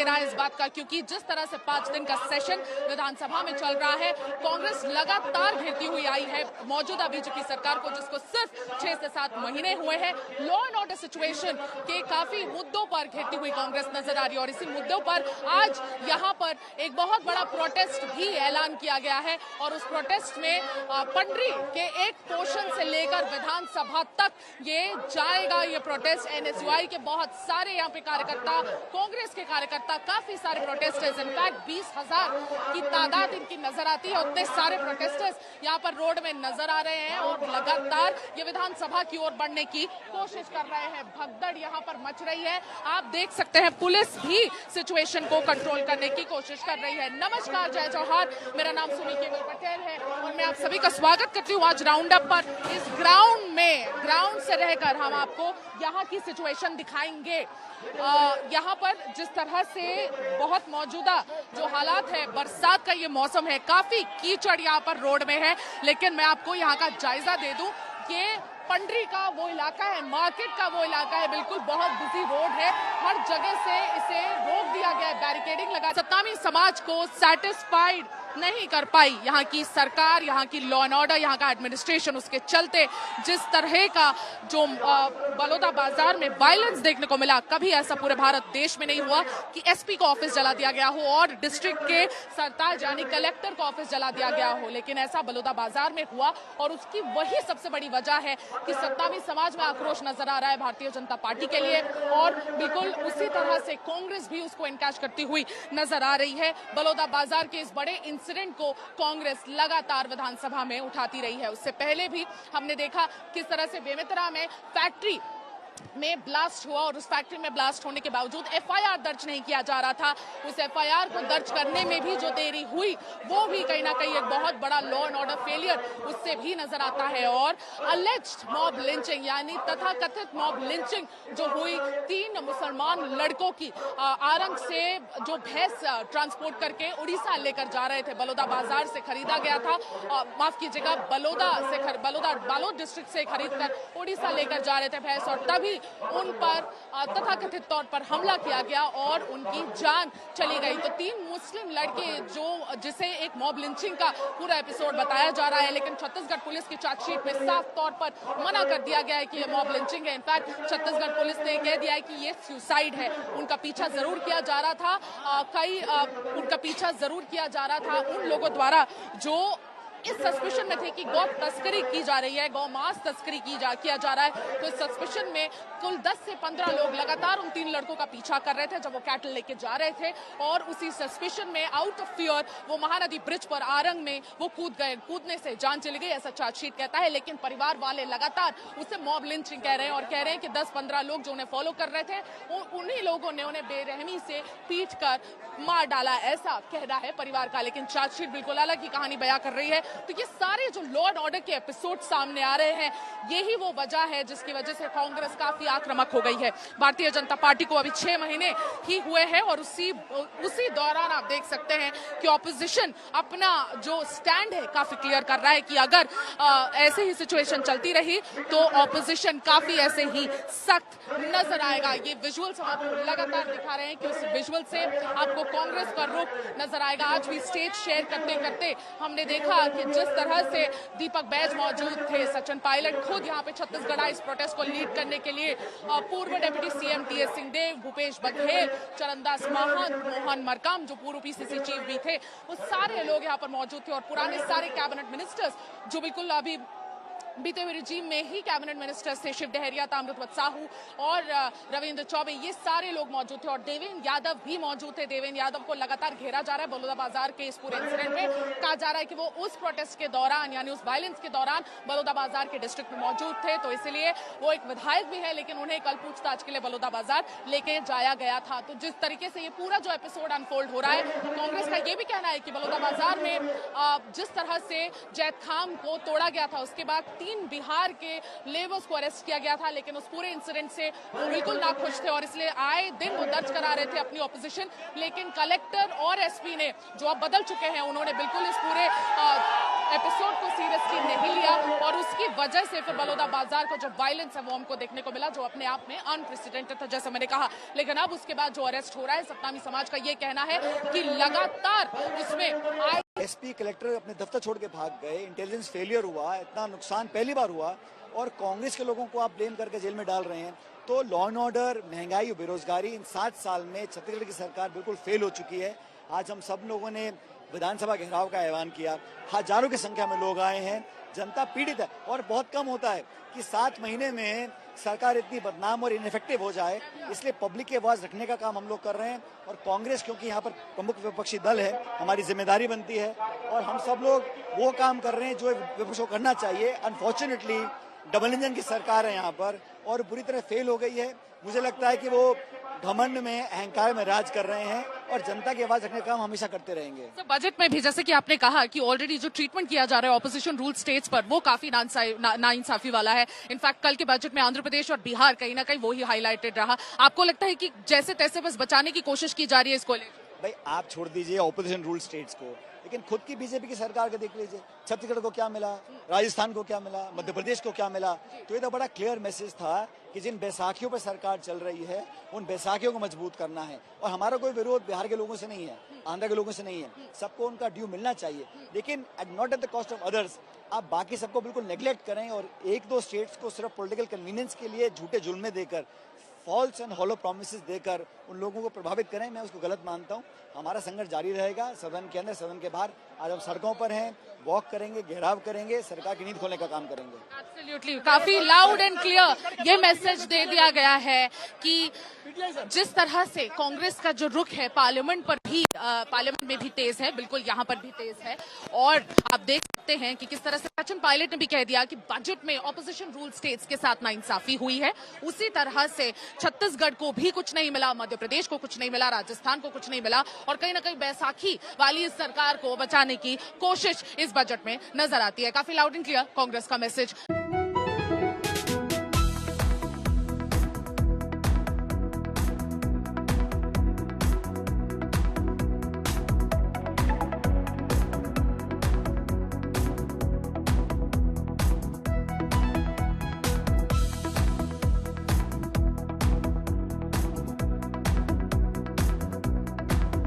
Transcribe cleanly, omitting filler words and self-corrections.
लेना है इस बात का, क्योंकि जिस तरह से 5 दिन का सेशन विधानसभा में चल रहा है, कांग्रेस लगातार घेरती हुई आई है मौजूदा बीजेपी सरकार को, जिसको सिर्फ 6 से 7 महीने हुए हैं। लॉ एंड ऑर्डर सिचुएशन के काफी मुद्दों पर घेरती हुई कांग्रेस नजर आ रही है और इसी मुद्दों पर आज यहाँ पर एक बहुत बड़ा प्रोटेस्ट भी ऐलान किया गया है और उस प्रोटेस्ट में पंडरी के एक पोर्शन से लेकर विधानसभा तक ये जाएगा। ये प्रोटेस्ट एनएसयूआई के बहुत सारे यहाँ पे कार्यकर्ता, कांग्रेस के कार्यकर्ता, काफी सारे प्रोटेस्टर्स, इनफैक्ट 20,000 की तादाद इनकी नजर आती है। उतने सारे प्रोटेस्टर्स यहाँ पर रोड में नजर आ रहे हैं और लगातार ये विधानसभा की ओर बढ़ने की कोशिश कर रहे हैं। भगदड़ यहाँ पर मच रही है, आप देख सकते हैं। पुलिस भी सिचुएशन को कंट्रोल करने की कोशिश कर रही है। नमस्कार, जय जौहर, मेरा नाम सुनी केवल पटेल है और मैं आप सभी का स्वागत करती हूँ आज राउंड अप पर। इस ग्राउंड से रहकर हम आपको यहाँ की सिचुएशन दिखाएंगे। यहाँ पर जिस तरह से बहुत मौजूदा जो हालात है, बरसात का ये मौसम है, काफी कीचड़ यहाँ पर रोड में है, लेकिन मैं आपको यहाँ का जायजा दे दूं कि पंडरी का वो इलाका है, मार्केट का वो इलाका है, बिल्कुल बहुत बिजी रोड है, हर जगह से इसे रोक दिया गया है, बैरिकेडिंग लगा। सत्तावी समाज को सेटिस्फाइड नहीं कर पाई यहाँ की सरकार, यहाँ की लॉ एंड ऑर्डर, यहाँ का एडमिनिस्ट्रेशन। उसके चलते जिस तरह का जो बलौदा बाजार में वायलेंस देखने को मिला, कभी ऐसा पूरे भारत देश में नहीं हुआ कि एसपी का ऑफिस जला दिया गया हो और डिस्ट्रिक्ट के सरताज यानी कलेक्टर का ऑफिस जला दिया गया हो, लेकिन ऐसा बलौदा बाजार में हुआ और उसकी वही सबसे बड़ी वजह है कि सत्तावी समाज में आक्रोश नजर आ रहा है भारतीय जनता पार्टी के लिए और बिल्कुल उसी तरह से कांग्रेस भी उसको इनकैश करती हुई नजर आ रही है। बलौदा बाजार के इस बड़े इंसिडेंट को कांग्रेस लगातार विधानसभा में उठाती रही है। उससे पहले भी हमने देखा किस तरह से बेमेतरा में फैक्ट्री में ब्लास्ट हुआ और उस फैक्ट्री में ब्लास्ट होने के बावजूद एफआईआर दर्ज नहीं किया जा रहा था। उस एफआईआर को दर्ज करने में भी जो देरी हुई, वो भी कहीं ना कहीं एक बहुत बड़ा लॉ एंड ऑर्डर फेलियर उससे भी नजर आता है। और अलेज्ड मॉब लिंचिंग यानी तथाकथित मॉब लिंचिंग जो हुई 3 मुसलमान लड़कों की आरंग से जो भैंस ट्रांसपोर्ट करके उड़ीसा लेकर जा रहे थे, बलौदा बाजार से खरीदा गया था, माफ कीजिएगा बालोद डिस्ट्रिक्ट से खरीद कर उड़ीसा लेकर जा रहे थे भैंस, और तभी उन पर तथाकथित तौर पर हमला किया गया और उनकी जान चली गई। तो 3 मुस्लिम लड़के जिसे एक मॉब लिंचिंग का पूरा एपिसोड बताया जा रहा है, लेकिन छत्तीसगढ़ पुलिस की चार्जशीट में साफ तौर पर मना कर दिया गया है कि यह मॉब लिंचिंग है। इनफैक्ट छत्तीसगढ़ पुलिस ने कह दिया है कि ये सुसाइड है। उनका पीछा जरूर किया जा रहा था, उनका पीछा जरूर किया जा रहा था उन लोगों द्वारा जो इस सस्पिशन में थे कि गौ तस्करी की जा रही है, गौ मांस तस्करी किया जा रहा है। तो इस सस्पिशन में कुल 10 से 15 लोग लगातार उन 3 लड़कों का पीछा कर रहे थे जब वो कैटल लेके जा रहे थे और उसी सस्पिशन में आउट ऑफ फियर वो महानदी ब्रिज पर आरंग में वो कूद गए। कूदने से जान चली गई, ऐसा चार्जशीट कहता है, लेकिन परिवार वाले लगातार उसे मॉब लिंचिंग कह रहे हैं और कह रहे हैं कि 10-15 लोग जो उन्हें फॉलो कर रहे थे उन्हीं लोगों ने उन्हें बेरहमी से पीट कर मार डाला, ऐसा कहना है परिवार का। लेकिन चार्जशीट बिल्कुल अलग ही कहानी बयां कर रही है। तो ये सारे जो लॉ एंड ऑर्डर के एपिसोड सामने आ रहे हैं, यही वो वजह है जिसकी वजह से कांग्रेस काफी आक्रामक हो गई है। भारतीय जनता पार्टी को अभी 6 महीने ही हुए हैं और उसी दौरान आप देख सकते हैं कि ऑपोजिशन अपना जो स्टैंड है काफी क्लियर कर रहा है कि अगर ऐसे ही सिचुएशन चलती रही तो ऑपोजिशन काफी ऐसे ही सख्त नजर आएगा। ये विजुअल्स हम आपको लगातार दिखा रहे हैं कि उस विजुअल से आपको कांग्रेस का रुख नजर आएगा। आज भी स्टेज शेयर करते करते हमने देखा कि जिस तरह से दीपक बैज मौजूद थे, सचिन पायलट खुद यहाँ पे छत्तीसगढ़ आए इस प्रोटेस्ट को लीड करने के लिए, पूर्व deputy CM TS Singhdeo, Bhupesh Baghel, Charandas Mahant, Mohan Markam जो पूर्व पीसीसी चीफ भी थे, वो सारे लोग यहाँ पर मौजूद थे और पुराने सारे कैबिनेट मिनिस्टर्स जो बिल्कुल अभी बीते हुए रिजीम में ही कैबिनेट मिनिस्टर्स थे, शिव डहरिया, ताम्रध्वज साहू और रविंद्र चौबे, ये सारे लोग मौजूद थे और देवेंद्र यादव भी मौजूद थे। देवेंद्र यादव को लगातार घेरा जा रहा है बलौदा बाजार के इस पूरे इंसिडेंट में। कहा जा रहा है कि वो उस प्रोटेस्ट के दौरान यानी उस वायलेंस के दौरान बलौदा बाजार के डिस्ट्रिक्ट में मौजूद थे, तो इसलिए वो एक विधायक भी है, लेकिन उन्हें कल पूछताछ के लिए बलौदा बाजार लेके जाया गया था। तो जिस तरीके से ये पूरा जो एपिसोड अनफोल्ड हो रहा है, कांग्रेस का ये भी कहना है कि बलौदा बाजार में जिस तरह से जैद खान को तोड़ा गया था, उसके बाद 3 बिहार के लेबर्स को अरेस्ट किया गया था, लेकिन उस पूरे इंसिडेंट से वो बिल्कुल नाखुश थे और इसलिए आए दिन वो दर्ज करा रहे थे अपनी ऑपोजिशन। लेकिन कलेक्टर और एसपी ने जो अब बदल चुके हैं, उन्होंने बिल्कुल इस पूरे एपिसोड को सीरियसली नहीं लिया और उसकी वजह से फिर बलौदा बाजार का जो वायलेंस है वो हमको देखने को मिला, जो अपने आप में अनप्रेसिडेंटेड था, जैसे मैंने कहा। लेकिन अब उसके बाद जो अरेस्ट हो रहा है, सतनामी समाज का ये कहना है कि लगातार उसमें एसपी कलेक्टर अपने दफ्तर छोड़ के भाग गए, इंटेलिजेंस फेलियर हुआ, इतना नुकसान पहली बार हुआ और कांग्रेस के लोगों को आप ब्लेम करके जेल में डाल रहे हैं। तो लॉ एंड ऑर्डर, महंगाई और बेरोजगारी, इन 7 साल में छत्तीसगढ़ की सरकार बिल्कुल फेल हो चुकी है। आज हम सब लोगों ने विधानसभा घेराव का ऐलान किया, हजारों की संख्या में लोग आए हैं, जनता पीड़ित है और बहुत कम होता है कि 7 महीने में सरकार इतनी बदनाम और इनफेक्टिव हो जाए। इसलिए पब्लिक की आवाज रखने का काम हम लोग कर रहे हैं और कांग्रेस, क्योंकि यहाँ पर प्रमुख विपक्षी दल है, हमारी जिम्मेदारी बनती है और हम सब लोग वो काम कर रहे हैं जो विपक्ष को करना चाहिए। अनफॉर्चुनेटली डबल इंजन की सरकार है यहाँ पर और बुरी तरह फेल हो गई है। मुझे लगता है कि वो घमंड में, अहंकार में राज कर रहे हैं और जनता की आवाज रखने का काम हमेशा करते रहेंगे। तो बजट में भी जैसे कि आपने कहा कि ऑलरेडी जो ट्रीटमेंट किया जा रहा है ऑपोजिशन रूल स्टेट्स पर, वो काफी नाइंसाफी वाला है। इनफैक्ट कल के बजट में आंध्र प्रदेश और बिहार कहीं ना कहीं वो ही हाईलाइटेड रहा। आपको लगता है कि जैसे तैसे बस बचाने की कोशिश की जा रही है इसको? भाई आप छोड़ दीजिए ऑपोजिशन रूल स्टेट्स को, लेकिन खुद की बीजेपी की सरकार को देख लीजिए। छत्तीसगढ़ को क्या मिला, राजस्थान को क्या मिला, मध्य प्रदेश को क्या मिला। तो ये तो बड़ा क्लियर मैसेज था कि जिन बैसाखियों पर सरकार चल रही है उन बैसाखियों को मजबूत करना है। और हमारा कोई विरोध बिहार के लोगों से नहीं है, आंध्र के लोगों से नहीं है, सबको उनका ड्यू मिलना चाहिए, लेकिन not at the cost of others. आप बाकी सबको बिल्कुल नेग्लेक्ट करें और 1-2 स्टेट्स को सिर्फ पॉलिटिकल कन्वीनियंस के लिए झूठे जुल्मे देकर, फॉल्स एंड हॉलो प्रोमिसेस देकर उन लोगों को प्रभावित करें, मैं उसको गलत मानता हूं। हमारा संघर्ष जारी रहेगा, सदन के अंदर, सदन के बाहर। आज हम सड़कों पर हैं, वॉक करेंगे, घेराव करेंगे, सरकार की नींद खोलने का काम करेंगे। एब्सोल्युटली, काफी लाउड एंड क्लियर ये मैसेज दे दिया गया है कि जिस तरह से कांग्रेस का जो रुख है पार्लियामेंट में भी तेज है, बिल्कुल यहाँ पर भी तेज है। और आप देख सकते हैं कि किस तरह से सचिन पायलट ने भी कह दिया कि बजट में ऑपोजिशन रूल स्टेट्स के साथ नाइंसाफी हुई है। उसी तरह से छत्तीसगढ़ को भी कुछ नहीं मिला, मध्य प्रदेश को कुछ नहीं मिला, राजस्थान को कुछ नहीं मिला और कहीं ना कहीं बैसाखी वाली इस सरकार को बचाने की कोशिश इस बजट में नजर आती है। काफी लाउड एंड क्लियर कांग्रेस का मैसेज।